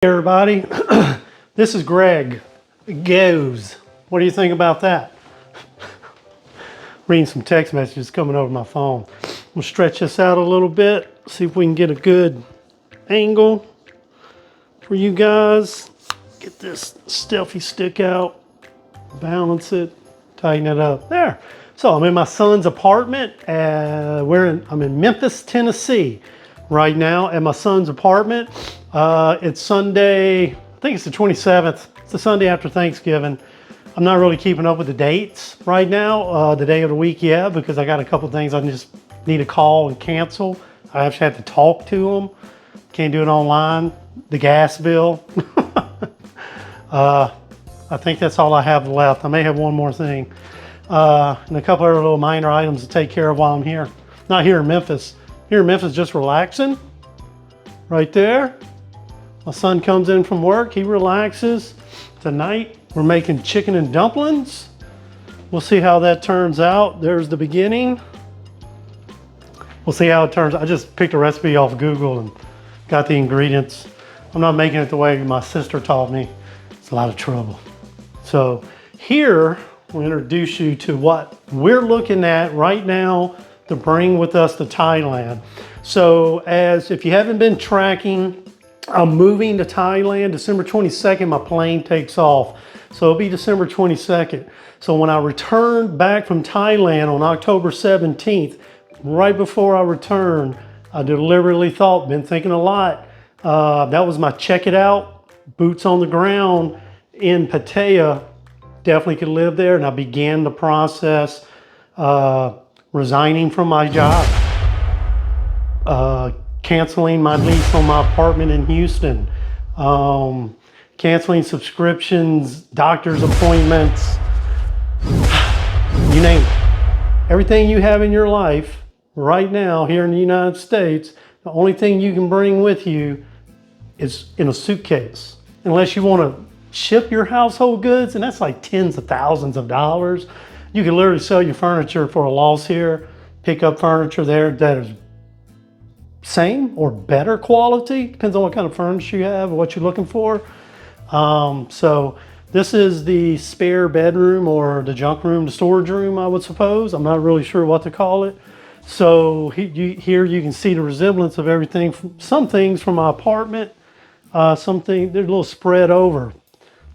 Hey everybody, this is Greg. Goes. What do you think about that? Reading some text messages coming over my phone. We'll stretch this out a little bit, see if we can get a good angle for you guys. Get this stealthy stick out, balance it, tighten it up. There. So I'm in my son's apartment. I'm in Memphis, Tennessee right now at my son's apartment. It's Sunday, I think it's the 27th. It's the Sunday after Thanksgiving. I'm not really keeping up with the dates right now, the day of the week yet, because I got a couple things I just need to call and cancel. I actually have to talk to them. Can't do it online. The gas bill. I think that's all I have left. I may have one more thing. And a couple other little minor items to take care of while I'm here. Not here in Memphis. Here in Memphis, just relaxing. Right there. My son comes in from work, he relaxes. Tonight, we're making chicken and dumplings. We'll see how that turns out. There's the beginning. We'll see how it turns out. I just picked a recipe off Google and got the ingredients. I'm not making it the way my sister taught me. It's a lot of trouble. So here, we'll introduce you to what we're looking at right now to bring with us to Thailand. So if you haven't been tracking, I'm moving to Thailand December 22nd. My plane takes off. So it'll be December 22nd. So when I return back from Thailand on October 17th, right before I return, I deliberately thought, been thinking a lot. That was my check it out, boots on the ground in Pattaya. Definitely could live there. And I began the process resigning from my job. Canceling my lease on my apartment in Houston, canceling subscriptions, doctor's appointments, you name it. Everything you have in your life right now here in the United States, the only thing you can bring with you is in a suitcase. Unless you want to ship your household goods, and that's like tens of thousands of dollars. You can literally sell your furniture for a loss here, pick up furniture there that is same or better quality, depends on what kind of furniture you have or what you're looking for. So this is the spare bedroom or the junk room, the storage room, I would suppose. I'm not really sure what to call it. So here you can see the resemblance of everything, some things from my apartment, they're a little spread over.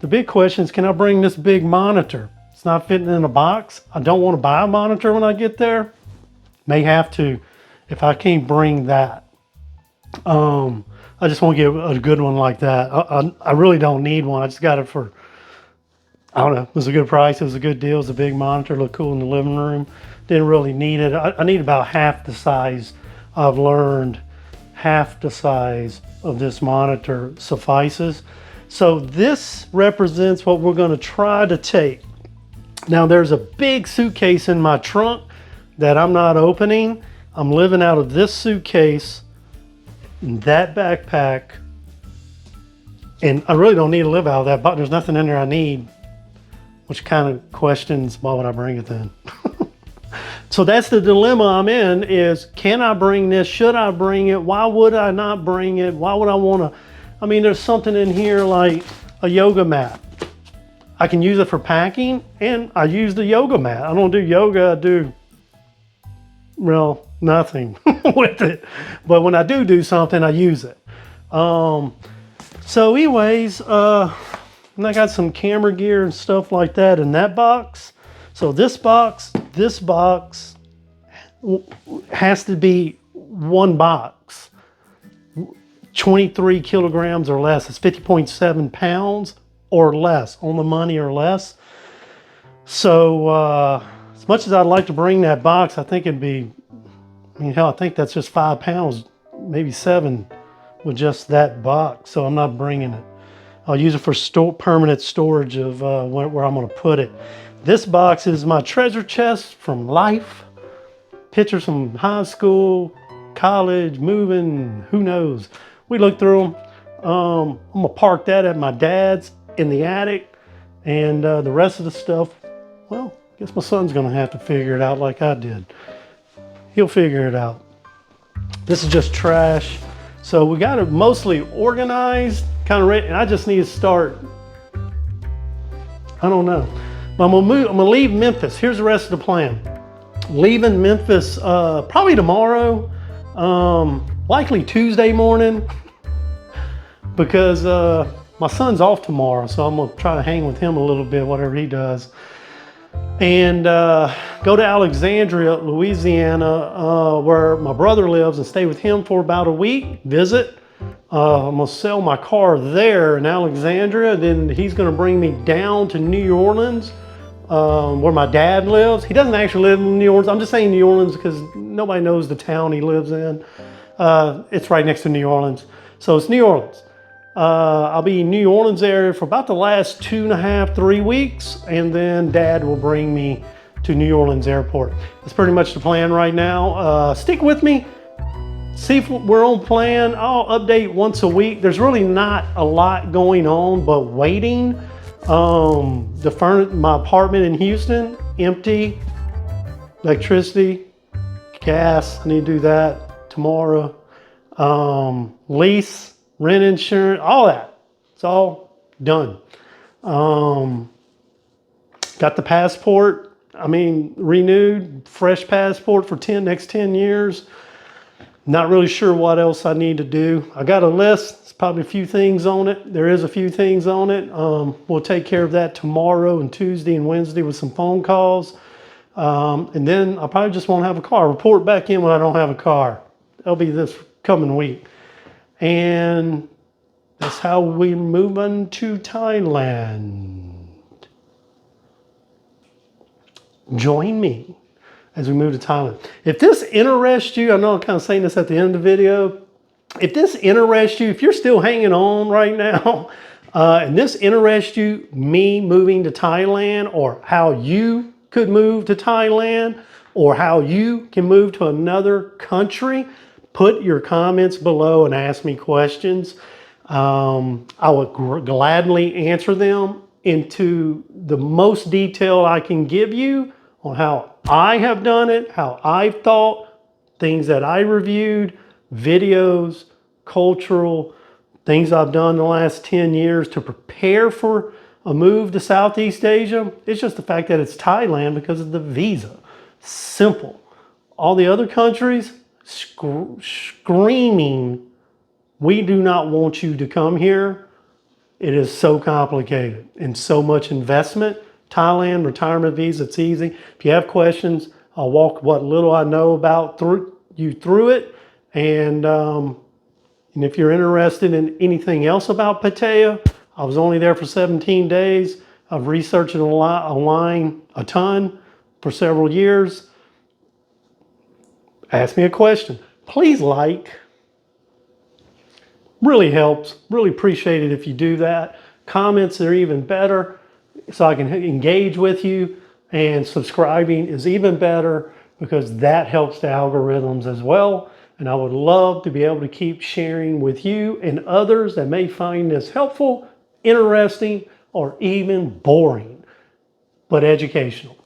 The big question is, can I bring this big monitor? It's not fitting in a box. I don't want to buy a monitor when I get there. May have to if I can't bring that. I just want to get a good one like that. I really don't need one. I just got it for, I don't know, it was a good price. It was a good deal. It was a big monitor, looked cool in the living room. Didn't really need it. I need about half the size. I've learned half the size of this monitor suffices. So this represents what we're going to try to take. Now there's a big suitcase in my trunk that I'm not opening. I'm living out of this suitcase, that backpack, and I really don't need to live out of that, but there's nothing in there I need, which kind of questions, why would I bring it then? So that's the dilemma I'm in, is can I bring this? Should I bring it? Why would I not bring it? Why would I want to? I mean, there's something in here like a yoga mat. I can use it for packing, and I use the yoga mat. I don't do yoga, I do, well, nothing with it. But when I do something, I use it. So anyways, and I got some camera gear and stuff like that in that box. So this box has to be one box, 23 kilograms or less. It's 50.7 pounds or less, on the money or less. So as much as I'd like to bring that box, I think it'd be, I mean, hell, I think that's just 5 pounds, maybe 7 with just that box. So I'm not bringing it. I'll use it for permanent storage of where I'm going to put it. This box is my treasure chest from life. Pictures from high school, college, moving, who knows. We looked through them. I'm going to park that at my dad's in the attic. And the rest of the stuff, well, I guess my son's going to have to figure it out like I did. He'll figure it out. This is just trash. So we got it mostly organized. kind of ready, and I just need to start. I don't know. But I'm gonna leave Memphis. Here's the rest of the plan. Leaving Memphis probably tomorrow, likely Tuesday morning, because my son's off tomorrow, so I'm gonna try to hang with him a little bit, whatever he does, and go to Alexandria, Louisiana, where my brother lives, and stay with him for about a week, visit. I'm gonna sell my car there in Alexandria. Then he's gonna bring me down to New Orleans, where my dad lives. He doesn't actually live in New Orleans. I'm just saying New Orleans because nobody knows the town he lives in. It's right next to New Orleans. So it's New Orleans. I'll be in New Orleans area for about the last 2.5, 3 weeks. And then Dad will bring me to New Orleans airport. That's pretty much the plan right now. Stick with me. See if we're on plan. I'll update once a week. There's really not a lot going on, but waiting. My apartment in Houston, empty. Electricity, gas, I need to do that tomorrow. Lease, rent insurance, all that. It's all done. Got the passport, renewed, fresh passport for next 10 years. Not really sure what else I need to do. I got a list. There's probably a few things on it. There is a few things on it. We'll take care of that tomorrow and Tuesday and Wednesday with some phone calls. And then I probably just won't have a car. Report back in when I don't have a car. That'll be this coming week. And that's how we move on to Thailand. Join me as we move to Thailand. If this interests you, I know I'm kind of saying this at the end of the video. If this interests you, if you're still hanging on right now, and this interests you, me moving to Thailand, or how you could move to Thailand, or how you can move to another country, put your comments below and ask me questions. I would gladly answer them into the most detail I can give you on how I have done it, how I've thought, things that I reviewed, videos, cultural, things I've done the last 10 years to prepare for a move to Southeast Asia. It's just the fact that it's Thailand because of the visa. Simple. All the other countries screaming, we do not want you to come here. It is so complicated and so much investment. Thailand, retirement visa, it's easy. If you have questions, I'll walk what little I know about through it. And if you're interested in anything else about Pattaya, I was only there for 17 days. I've researched it online a ton for several years. Ask me a question. Please like. Really helps. Really appreciate it if you do that. Comments are even better, so I can engage with you, and subscribing is even better because that helps the algorithms as well. And I would love to be able to keep sharing with you and others that may find this helpful, interesting, or even boring, but educational.